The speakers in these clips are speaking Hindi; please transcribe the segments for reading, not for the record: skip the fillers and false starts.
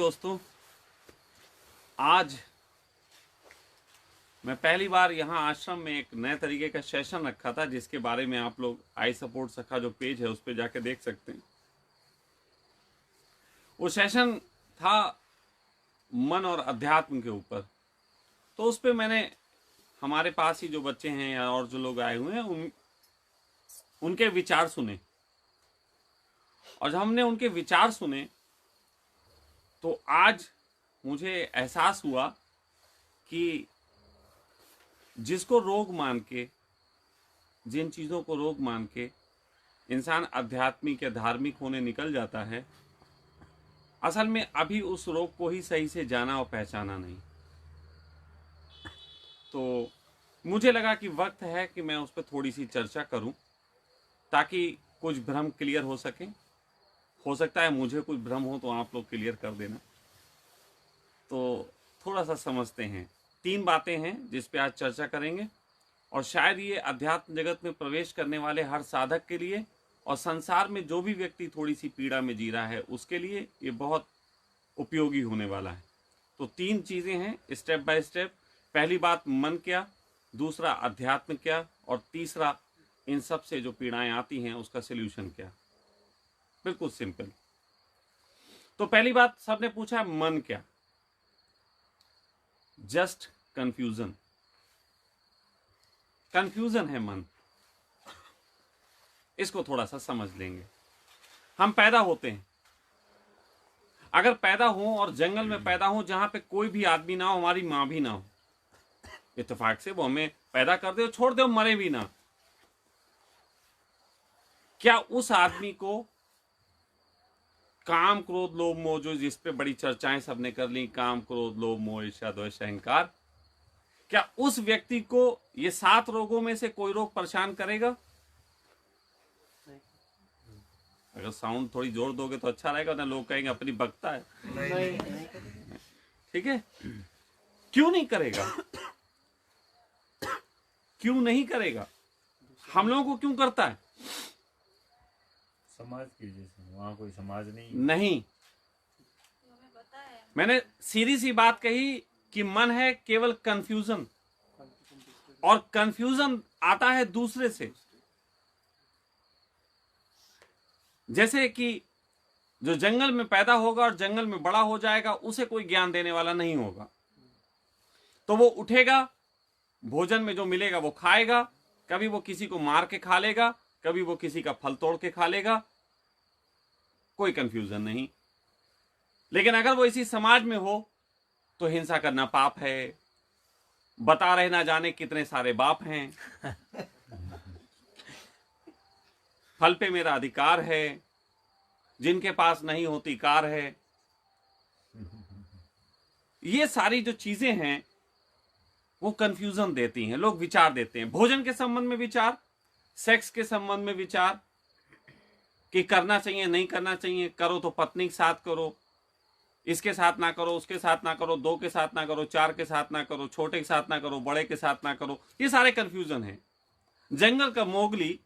दोस्तों, आज मैं पहली बार यहाँ आश्रम में एक नए तरीके का सेशन रखा था, जिसके बारे में आप लोग आई सपोर्ट सखा जो पेज है उस पर जाके देख सकते हैं। वो सेशन था मन और अध्यात्म के ऊपर। तो उस पर मैंने हमारे पास ही जो बच्चे हैं या और जो लोग आए हुए हैं उनके विचार सुने, और जब हमने उनके विचार सुने तो आज मुझे एहसास हुआ कि जिसको रोग मान के, जिन चीज़ों को रोग मान के इंसान आध्यात्मिक या धार्मिक होने निकल जाता है, असल में अभी उस रोग को ही सही से जाना और पहचाना नहीं। तो मुझे लगा कि वक्त है कि मैं उस पर थोड़ी सी चर्चा करूं, ताकि कुछ भ्रम क्लियर हो सके। हो सकता है मुझे कुछ भ्रम हो तो आप लोग क्लियर कर देना। तो थोड़ा सा समझते हैं। 3 बातें हैं जिस पे आज चर्चा करेंगे, और शायद ये अध्यात्म जगत में प्रवेश करने वाले हर साधक के लिए और संसार में जो भी व्यक्ति थोड़ी सी पीड़ा में जी रहा है उसके लिए ये बहुत उपयोगी होने वाला है। तो 3 चीज़ें हैं स्टेप बाय स्टेप। पहली बात मन क्या, दूसरा अध्यात्म क्या, और तीसरा इन सब से जो पीड़ाएं आती हैं उसका सल्यूशन क्या। बिल्कुल सिंपल। तो पहली बात, सबने पूछा मन क्या। Just confusion. कंफ्यूजन है मन। इसको थोड़ा सा समझ लेंगे। हम पैदा होते हैं, अगर पैदा हो और जंगल में पैदा हो जहां पे कोई भी आदमी ना हो, हमारी मां भी ना हो, इत्तेफाक से वो हमें पैदा कर दे, छोड़ दे, मरे भी ना, क्या उस आदमी को काम क्रोध लोभ मोह, जो जिस पे बड़ी चर्चाएं सबने कर ली, काम क्रोध लोभ मोह ईर्ष्या द्वेष अहंकार, क्या उस व्यक्ति को ये 7 रोगों में से कोई रोग परेशान करेगा? अगर साउंड थोड़ी जोर दोगे तो अच्छा रहेगा, ना लोग कहेंगे अपनी बकता है। ठीक है, क्यों नहीं करेगा? क्यों नहीं करेगा? हम लोगों को क्यों करता है? समाज की वजह से। वहाँ कोई समाज नहीं। मैंने सीधी सी बात कही कि मन है केवल कंफ्यूजन, और कंफ्यूजन आता है दूसरे से। जैसे कि जो जंगल में पैदा होगा और जंगल में बड़ा हो जाएगा, उसे कोई ज्ञान देने वाला नहीं होगा, तो वो उठेगा, भोजन में जो मिलेगा वो खाएगा। कभी वो किसी को मार के खा लेगा, कभी वो किसी का फल तोड़ के खा लेगा, कोई कंफ्यूजन नहीं। लेकिन अगर वो इसी समाज में हो तो हिंसा करना पाप है, बता रहे ना जाने कितने सारे बाप हैं, फल पे मेरा अधिकार है, जिनके पास नहीं होती कार है। ये सारी जो चीजें हैं वो कंफ्यूजन देती हैं। लोग विचार देते हैं, भोजन के संबंध में विचार, सेक्स के संबंध में विचार कि करना चाहिए नहीं करना चाहिए, करो तो पत्नी के साथ करो, इसके साथ ना करो, उसके साथ ना करो, 2 के साथ ना करो, 4 के साथ ना करो, छोटे के साथ ना करो, बड़े के साथ ना करो। ये सारे कंफ्यूजन हैं। जंगल का मोगली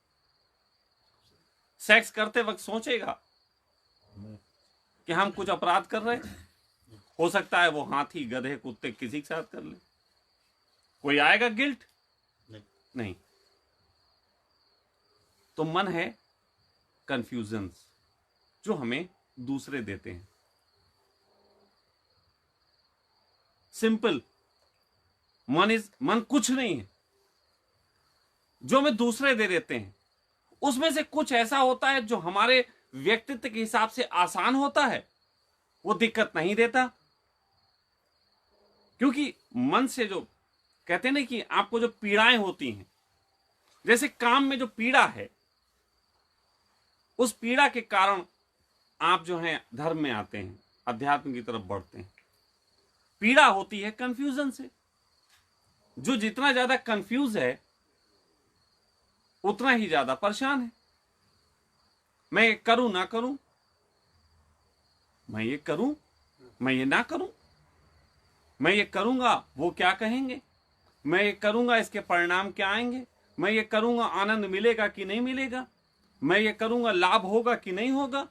सेक्स करते वक्त सोचेगा कि हम कुछ अपराध कर रहे हैं? हो सकता है वो हाथी गधे कुत्ते किसी के साथ कर ले, कोई आएगा गिल्ट? नहीं। तो मन है कंफ्यूजन्स जो हमें दूसरे देते हैं। सिंपल, मन कुछ नहीं है, जो हमें दूसरे दे देते हैं। उसमें से कुछ ऐसा होता है जो हमारे व्यक्तित्व के हिसाब से आसान होता है, वो दिक्कत नहीं देता। क्योंकि मन से जो कहते हैं ना कि आपको जो पीड़ाएं होती हैं, जैसे काम में जो पीड़ा है, उस पीड़ा के कारण आप जो हैं धर्म में आते हैं, अध्यात्म की तरफ बढ़ते हैं। पीड़ा होती है कंफ्यूजन से। जो जितना ज्यादा कंफ्यूज है उतना ही ज्यादा परेशान है। मैं ये करूं ना करूं, मैं ये करूं, मैं ये ना करूं, मैं ये करूंगा वो क्या कहेंगे, मैं ये करूंगा इसके परिणाम क्या आएंगे, मैं ये करूंगा आनंद मिलेगा कि नहीं मिलेगा, मैं ये करूंगा लाभ होगा कि नहीं होगा।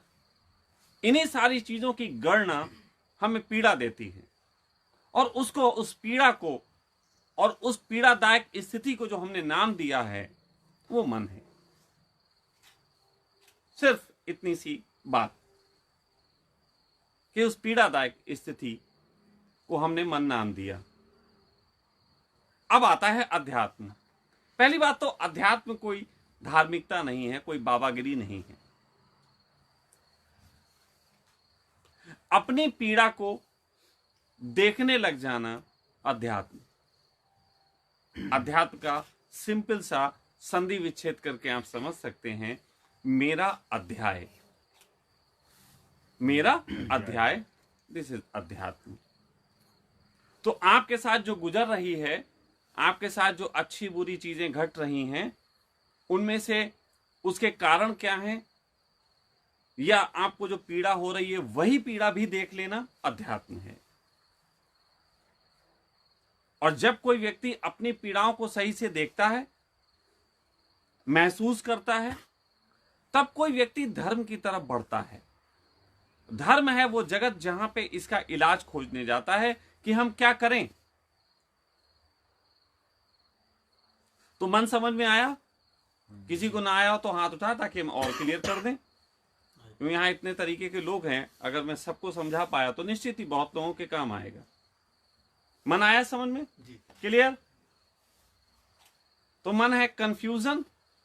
इन्हीं सारी चीजों की गणना हमें पीड़ा देती है, और उसको, उस पीड़ा को और उस पीड़ादायक स्थिति को जो हमने नाम दिया है वो मन है। सिर्फ इतनी सी बात कि उस पीड़ादायक स्थिति को हमने मन नाम दिया। अब आता है अध्यात्म। पहली बात तो अध्यात्म कोई धार्मिकता नहीं है, कोई बाबागिरी नहीं है। अपनी पीड़ा को देखने लग जाना अध्यात्म। अध्यात्म का सिंपल सा संधि विच्छेद करके आप समझ सकते हैं, मेरा अध्याय, मेरा अध्याय, दिस इज अध्यात्म। तो आपके साथ जो गुजर रही है, आपके साथ जो अच्छी बुरी चीजें घट रही हैं, उनमें से उसके कारण क्या हैं, या आपको जो पीड़ा हो रही है वही पीड़ा भी देख लेना अध्यात्म है। और जब कोई व्यक्ति अपनी पीड़ाओं को सही से देखता है, महसूस करता है, तब कोई व्यक्ति धर्म की तरफ बढ़ता है। धर्म है वो जगत जहां पे इसका इलाज खोजने जाता है कि हम क्या करें। तो मन समझ में आया? किसी को ना आया हो तो हाथ उठा ताकि हम और क्लियर कर दें, क्योंकि यहां इतने तरीके के लोग हैं, अगर मैं सबको समझा पाया तो निश्चित ही बहुत लोगों के काम आएगा। मन आया समझ में? क्लियर? तो मन है कंफ्यूजन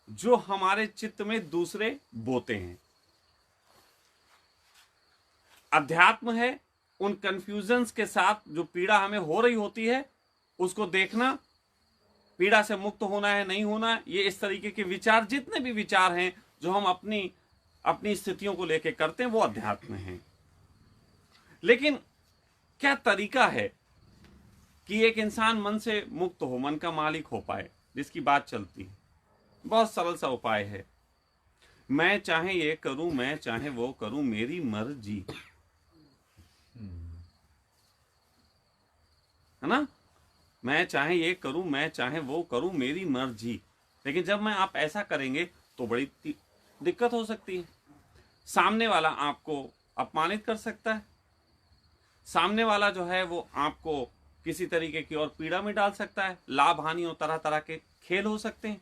जो हमारे चित्त में दूसरे बोते हैं। अध्यात्म है उन कंफ्यूजन्स के साथ जो पीड़ा हमें हो रही होती है उसको देखना, पीड़ा से मुक्त होना है नहीं होना, ये इस तरीके के विचार, जितने भी विचार हैं जो हम अपनी स्थितियों को लेकर करते हैं, वो अध्यात्म है। लेकिन क्या तरीका है कि एक इंसान मन से मुक्त हो, मन का मालिक हो पाए, जिसकी बात चलती है? बहुत सरल सा उपाय है, मैं चाहे ये करूं, मैं चाहे वो करूं, मेरी मर्जी, है ना? मैं चाहे ये करूं, मैं चाहे वो करूं, मेरी मर्जी। लेकिन जब मैं आप ऐसा करेंगे तो बड़ी दिक्कत हो सकती है। सामने वाला आपको अपमानित कर सकता है, सामने वाला जो है वो आपको किसी तरीके की और पीड़ा में डाल सकता है, लाभ हानि और तरह तरह के खेल हो सकते हैं।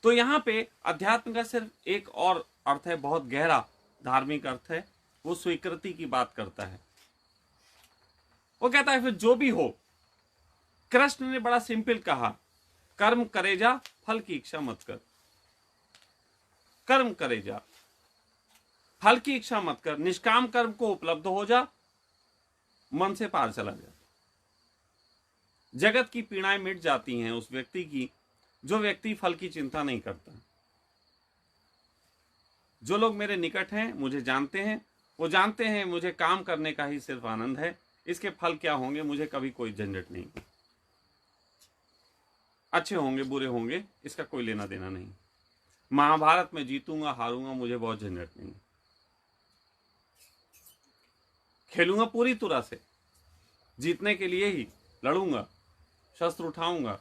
तो यहां पे अध्यात्म का सिर्फ एक और अर्थ है, बहुत गहरा धार्मिक अर्थ है, वो स्वीकृति की बात करता है। वो कहता है फिर जो भी हो, कृष्ण ने बड़ा सिंपल कहा, कर्म करे जा, फल की इच्छा मत कर। कर्म करे जा, फल की इच्छा मत कर, निष्काम कर्म को उपलब्ध हो जा, मन से पार चला जा। जगत की पीड़ाएं मिट जाती हैं उस व्यक्ति की जो व्यक्ति फल की चिंता नहीं करता। जो लोग मेरे निकट हैं, मुझे जानते हैं, वो जानते हैं मुझे काम करने का ही सिर्फ आनंद है, इसके फल क्या होंगे मुझे कभी कोई झंझट नहीं। अच्छे होंगे बुरे होंगे इसका कोई लेना देना नहीं। महाभारत में जीतूंगा हारूंगा मुझे बहुत झंझट नहीं, खेलूंगा पूरी तरह से, जीतने के लिए ही लड़ूंगा, शस्त्र उठाऊंगा,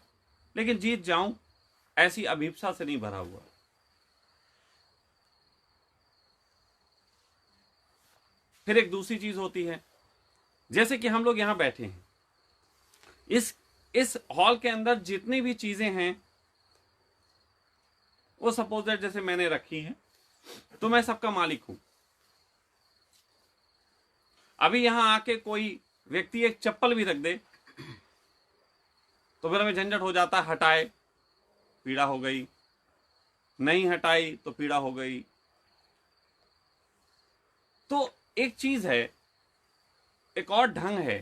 लेकिन जीत जाऊं ऐसी अभिप्सा से नहीं भरा हुआ। फिर एक दूसरी चीज होती है, जैसे कि हम लोग यहां बैठे हैं, इस हॉल के अंदर जितनी भी चीजें हैं वो सपोज दैट जैसे मैंने रखी हैं, तो मैं सबका मालिक हूं। अभी यहां आके कोई व्यक्ति एक चप्पल भी रख दे तो फिर हमें झंझट हो जाता है, हटाए पीड़ा हो गई, नहीं हटाई तो पीड़ा हो गई। तो एक चीज है, एक और ढंग है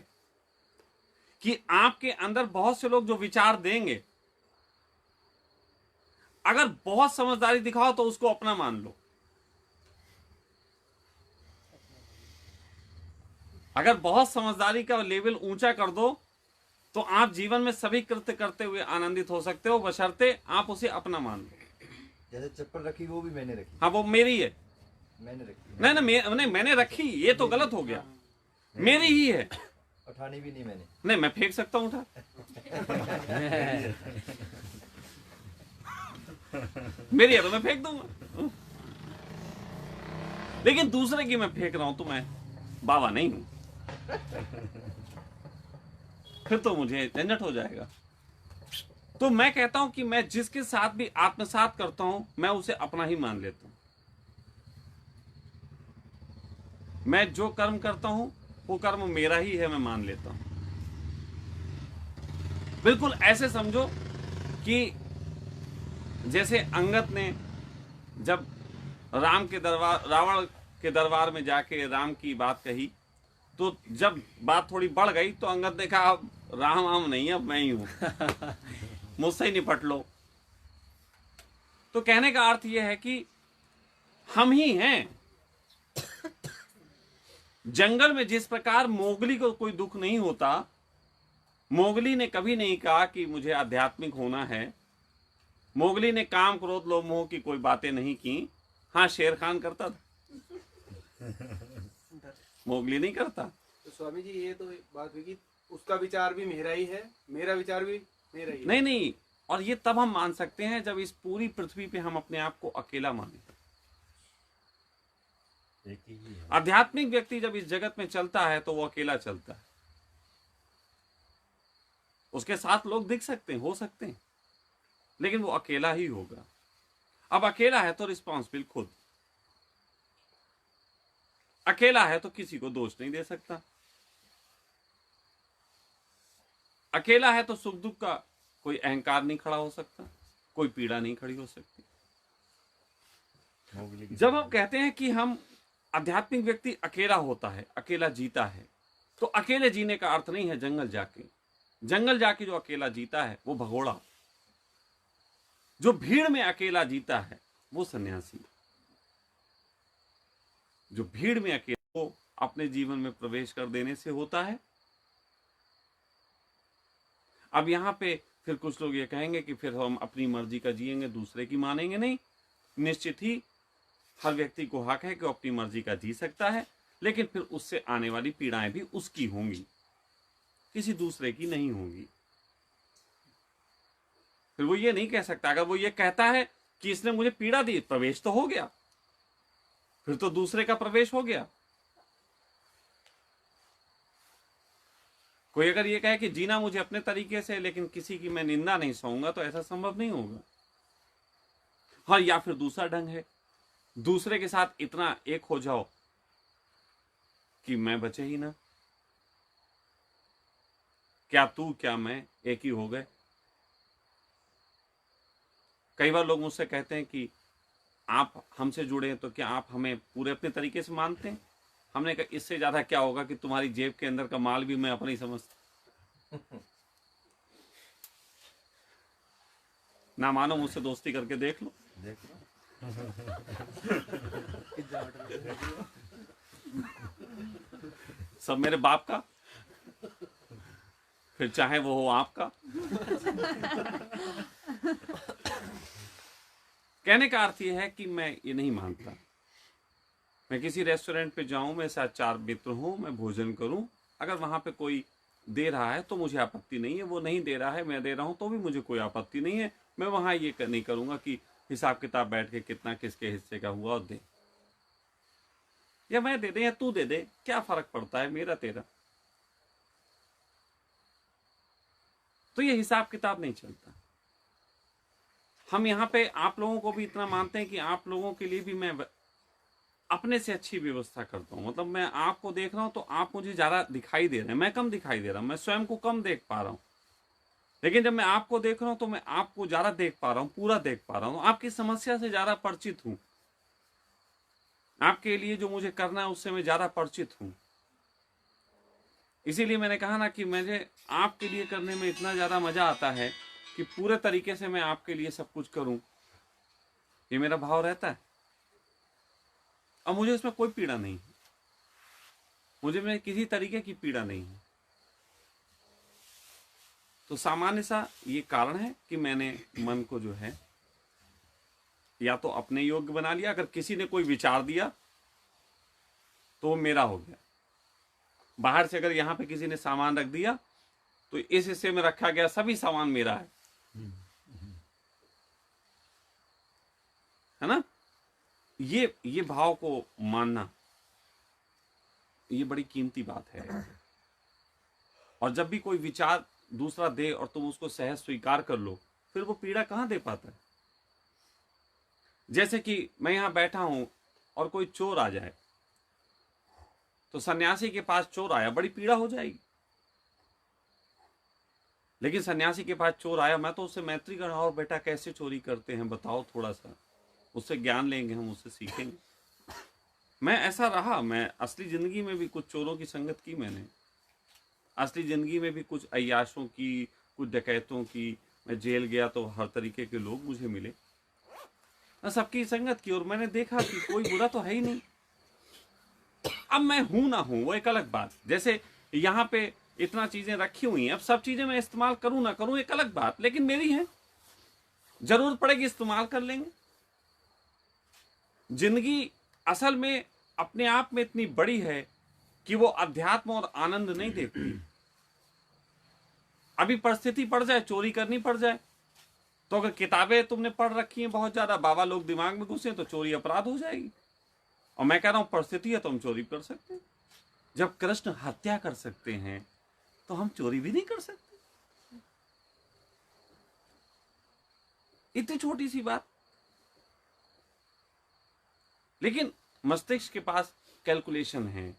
कि आपके अंदर बहुत से लोग जो विचार देंगे, अगर बहुत समझदारी दिखाओ तो उसको अपना मान लो, अगर बहुत समझदारी का लेवल ऊंचा कर दो तो आप जीवन में सभी कृत्य करते हुए आनंदित हो सकते हो, बशर्ते आप उसे अपना मान लो। जैसे चप्पल रखी वो भी मैंने रखी। हाँ वो मेरी है, मैंने रखी। नहीं मैंने रखी, ये तो गलत हो गया, मेरी ही है। उठानी भी नहीं मैंने। नहीं मैं फेंक सकता हूं उठा मेरी है तो मैं फेंक दूंगा, लेकिन दूसरे की मैं फेंक रहा हूं तो मैं बाबा नहीं हूं। फिर तो मुझे झंझट हो जाएगा। तो मैं कहता हूं कि मैं जिसके साथ भी आत्मसात करता हूं मैं उसे अपना ही मान लेता हूं। मैं जो कर्म करता हूं वो कर्म मेरा ही है, मैं मान लेता हूं। बिल्कुल ऐसे समझो कि जैसे अंगद ने जब रावण के दरबार में जाके राम की बात कही, तो जब बात थोड़ी बढ़ गई तो अंगद ने कहा अब राम नहीं, अब मैं ही हूं, मुझसे ही निपट लो। तो कहने का अर्थ यह है कि हम ही हैं। जंगल में जिस प्रकार मोगली को कोई दुख नहीं होता, मोगली ने कभी नहीं कहा कि मुझे आध्यात्मिक होना है। मोगली ने काम क्रोध लोभ मोह की कोई बातें नहीं की। हाँ, शेर खान करता था, मोगली नहीं करता। तो स्वामी जी ये तो बात हुई कि उसका विचार भी मेरा ही है, मेरा विचार भी मेरा ही है। नहीं नहीं, और ये तब हम मान सकते हैं जब इस पूरी पृथ्वी पे हम अपने आप को अकेला माने। एक ही है। आध्यात्मिक व्यक्ति जब इस जगत में चलता है तो वो अकेला चलता है। उसके साथ लोग दिख सकते हैं, हो सकते हैं, लेकिन वो अकेला ही होगा। अब अकेला है तो रिस्पॉन्सिबल खुद, अकेला है तो किसी को दोष नहीं दे सकता, अकेला है तो सुख दुख का कोई अहंकार नहीं खड़ा हो सकता, कोई पीड़ा नहीं खड़ी हो सकती। मोगली की जब हम कहते हैं कि हम आध्यात्मिक व्यक्ति अकेला होता है, अकेला जीता है, तो अकेले जीने का अर्थ नहीं है जंगल जाके। जंगल जाके जो अकेला जीता है वो भगोड़ा, जो भीड़ में अकेला जीता है वो सन्यासी। जो भीड़ में अकेला वो अपने जीवन में प्रवेश कर देने से होता है। अब यहां पे फिर कुछ लोग ये कहेंगे कि फिर हम अपनी मर्जी का जिएंगे, दूसरे की मानेंगे नहीं। निश्चित ही हर व्यक्ति को हक है कि वो अपनी मर्जी का जी सकता है, लेकिन फिर उससे आने वाली पीड़ाएं भी उसकी होंगी, किसी दूसरे की नहीं होंगी। फिर वो ये नहीं कह सकता, अगर वो ये कहता है कि इसने मुझे पीड़ा दी, प्रवेश तो हो गया, फिर तो दूसरे का प्रवेश हो गया। कोई अगर ये कहे कि जीना मुझे अपने तरीके से, लेकिन किसी की मैं निंदा नहीं सहूंगा, तो ऐसा संभव नहीं होगा। हाँ, या फिर दूसरा ढंग है, दूसरे के साथ इतना एक हो जाओ कि मैं बचे ही ना, क्या तू क्या मैं एक ही हो गए। कई बार लोग मुझसे कहते हैं कि आप हमसे जुड़े हैं तो क्या आप हमें पूरे अपने तरीके से मानते हैं। हमने कहा इससे ज्यादा क्या होगा कि तुम्हारी जेब के अंदर का माल भी मैं अपना ही समझता। ना मानो मुझसे दोस्ती करके देख लो, देख लो। सब मेरे बाप का, फिर चाहे वो हो आपका। कहने का अर्थ यह है कि मैं ये नहीं मानता। मैं किसी रेस्टोरेंट पे जाऊं, मेरे साथ 4 मित्र हों, मैं भोजन करूं, अगर वहां पे कोई दे रहा है तो मुझे आपत्ति नहीं है, वो नहीं दे रहा है मैं दे रहा हूं तो भी मुझे कोई आपत्ति नहीं है। मैं वहां ये नहीं करूंगा कि हिसाब किताब बैठ के कितना किसके हिस्से का हुआ और दे, या मैं दे दे या तू दे दे, क्या फर्क पड़ता है मेरा तेरा। तो ये हिसाब किताब नहीं चलता। हम यहाँ पे आप लोगों को भी इतना मानते हैं कि आप लोगों के लिए भी मैं अपने से अच्छी व्यवस्था करता हूँ। मतलब मैं आपको देख रहा हूँ तो आप मुझे ज्यादा दिखाई दे रहे हैं, मैं कम दिखाई दे रहा हूँ, मैं स्वयं को कम देख पा रहा हूँ। लेकिन जब मैं आपको देख रहा हूँ तो मैं आपको ज्यादा देख पा रहा हूँ, पूरा देख पा रहा हूँ, आपकी समस्या से ज्यादा परिचित हूँ, आपके लिए जो मुझे करना है उससे मैं ज्यादा परिचित हूँ। इसीलिए मैंने कहा ना कि मुझे आपके लिए करने में इतना ज्यादा मजा आता है कि पूरे तरीके से मैं आपके लिए सब कुछ करूं, ये मेरा भाव रहता है। और मुझे इसमें कोई पीड़ा नहीं है, मुझे में किसी तरीके की पीड़ा नहीं है। तो सामान्य सा ये कारण है कि मैंने मन को जो है या तो अपने योग्य बना लिया, अगर किसी ने कोई विचार दिया तो वो मेरा हो गया। बाहर से अगर यहाँ पे किसी ने सामान रख दिया तो इस हिस्से में रखा गया सभी सामान मेरा है ना। ये भाव को मानना, ये बड़ी कीमती बात है। और जब भी कोई विचार दूसरा दे और तुम उसको सहज स्वीकार कर लो, फिर वो पीड़ा कहां दे पाता है। जैसे कि मैं यहां बैठा हूं और कोई चोर आ जाए, तो सन्यासी के पास चोर आया, बड़ी पीड़ा हो जाएगी। लेकिन सन्यासी के पास चोर आया, मैं तो उससे मैत्री कर, और बेटा कैसे चोरी करते हैं बताओ, थोड़ा सा उससे ज्ञान लेंगे, हम उससे सीखेंगे। मैं ऐसा रहा, मैं असली जिंदगी में भी कुछ चोरों की संगत की मैंने, असली जिंदगी में भी कुछ अय्याशों की, कुछ डकैतों की। मैं जेल गया तो हर तरीके के लोग मुझे मिले, मैं सबकी संगत की, और मैंने देखा कि कोई बुरा तो है ही नहीं। अब मैं हूं ना हूं वो एक अलग बात। जैसे यहाँ पे इतना चीजें रखी हुई हैं, अब सब चीजें मैं इस्तेमाल करूं ना करूं एक अलग बात, लेकिन मेरी है, जरूरत पड़ेगी इस्तेमाल कर लेंगे। जिंदगी असल में अपने आप में इतनी बड़ी है कि वो अध्यात्म और आनंद नहीं देती। अभी परिस्थिति पड़ जाए, चोरी करनी पड़ जाए, तो अगर किताबें तुमने पढ़ रखी हैं बहुत ज्यादा, बाबा लोग दिमाग में घुसे, तो चोरी अपराध हो जाएगी। और मैं कह रहा हूं परिस्थिति है तो हम चोरी कर सकते हैं। जब कृष्ण हत्या कर सकते हैं तो हम चोरी भी नहीं कर सकते। इतनी छोटी सी बात। लेकिन मस्तिष्क के पास कैलकुलेशन है,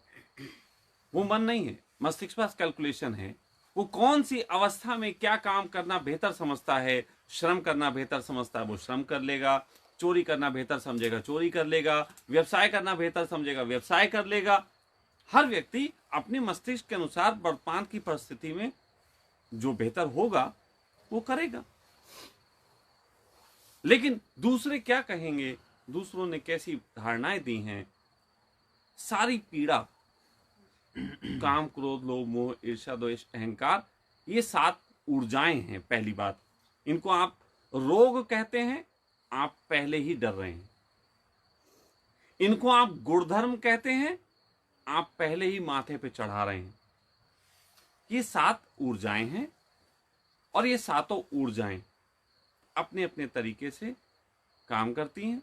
वो मन नहीं है, मस्तिष्क के पास कैलकुलेशन है। वो कौन सी अवस्था में क्या काम करना बेहतर समझता है, श्रम करना बेहतर समझता है, वो श्रम कर लेगा। चोरी करना बेहतर समझेगा, चोरी कर लेगा। व्यवसाय करना बेहतर समझेगा, व्यवसाय कर लेगा। हर व्यक्ति अपने मस्तिष्क के अनुसार वर्तमान की परिस्थिति में जो बेहतर होगा वो करेगा। लेकिन दूसरे क्या कहेंगे, दूसरों ने कैसी धारणाएं दी हैं, सारी पीड़ा, काम, क्रोध, लोभ, मोह, ईर्ष्या, द्वेष, अहंकार, ये 7 ऊर्जाएं हैं। पहली बात, इनको आप रोग कहते हैं, आप पहले ही डर रहे हैं। इनको आप गुणधर्म कहते हैं, आप पहले ही माथे पे चढ़ा रहे हैं। ये 7 ऊर्जाएं हैं, और ये 7 ऊर्जाएं अपने अपने तरीके से काम करती हैं।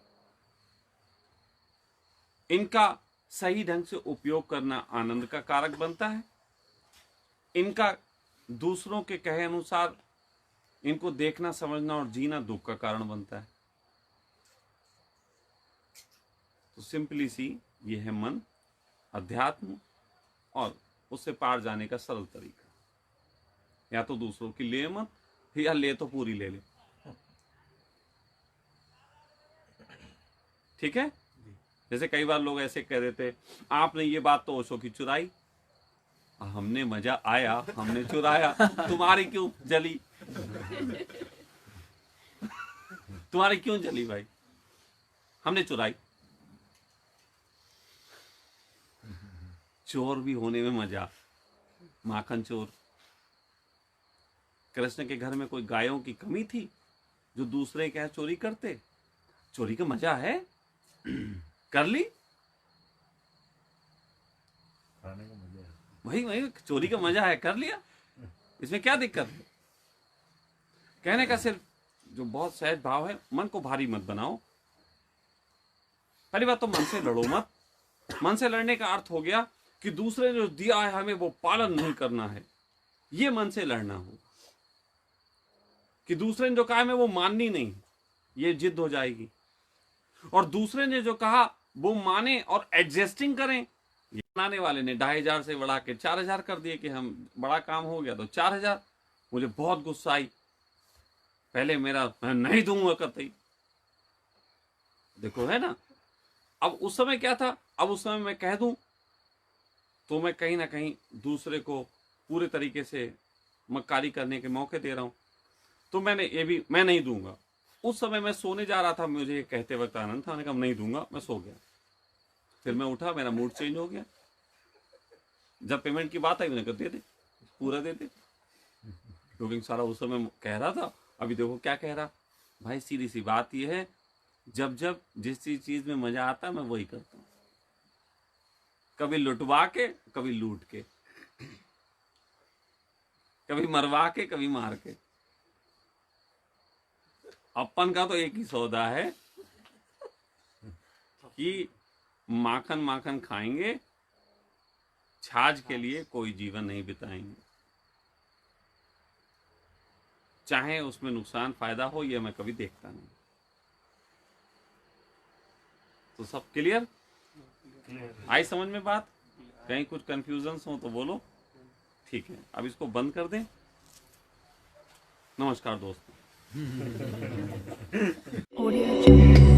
इनका सही ढंग से उपयोग करना आनंद का कारक बनता है। इनका दूसरों के कहे अनुसार इनको देखना, समझना और जीना दुख का कारण बनता है। तो सिंपली सी ये है मन, अध्यात्म, और उससे पार जाने का सरल तरीका। या तो दूसरों की ले मत, या ले तो पूरी ले ले। ठीक है। जैसे कई बार लोग ऐसे कह देते, आपने ये बात तो ओशो की चुराई, हमने मजा आया, हमने चुराया, तुम्हारी क्यों जली? तुम्हारी क्यों जली भाई? हमने चुराई। चोर भी होने में मजा, माखन चोर। कृष्ण के घर में कोई गायों की कमी थी जो दूसरे क्या चोरी करते? चोरी का मजा है, कर ली, खाने का मजा है। वही वही चोरी का मजा है, कर लिया, इसमें क्या दिक्कत है? कहने का सिर्फ जो बहुत सहज भाव है, मन को भारी मत बनाओ। पहली बात तो मन से लड़ो मत। मन से लड़ने का अर्थ हो गया कि दूसरे ने जो दिया है हमें वो पालन नहीं करना है, ये मन से लड़ना हो। कि दूसरे ने जो कहा हमें वो माननी नहीं, ये जिद हो जाएगी। और दूसरे ने जो कहा वो माने और एडजस्टिंग करें। ये बनाने वाले ने 2500 से बढ़ा के 4000 कर दिए कि हम बड़ा काम हो गया तो 4000। मुझे बहुत गुस्सा आई, पहले मेरा मैं नहीं दूंगा कतई, देखो है ना। अब उस समय क्या था, अब उस समय मैं कह दूं तो मैं कहीं ना कहीं दूसरे को पूरे तरीके से मक्कारी करने के मौके दे रहा हूं। तो मैंने ये भी, मैं नहीं दूंगा। उस समय मैं सोने जा रहा था, मुझे ये कहते वक्त आनंद था, मैंने कहा नहीं दूंगा, मैं सो गया। फिर मैं उठा, मेरा मूड चेंज हो गया। जब पेमेंट की बात आई मैंने कहा दे दे, पूरा दे दे, क्योंकि सारा उस समय कह रहा था। अभी देखो क्या कह रहा भाई। सीधी सी बात यह है, जब जब जिस चीज में मजा आता है मैं वही करता हूं। कभी लुटवा के, कभी लूट के, कभी मरवा के, कभी मार के। अपन का तो एक ही सौदा है कि माखन माखन खाएंगे छाछ के लिए कोई जीवन नहीं बिताएंगे, चाहे उसमें नुकसान फायदा हो ये मैं कभी देखता नहीं। तो सब क्लियर आई समझ में बात? कहीं कुछ कंफ्यूजन हो तो बोलो। ठीक है, अब इसको बंद कर दें। नमस्कार दोस्तों। Audio Jungle.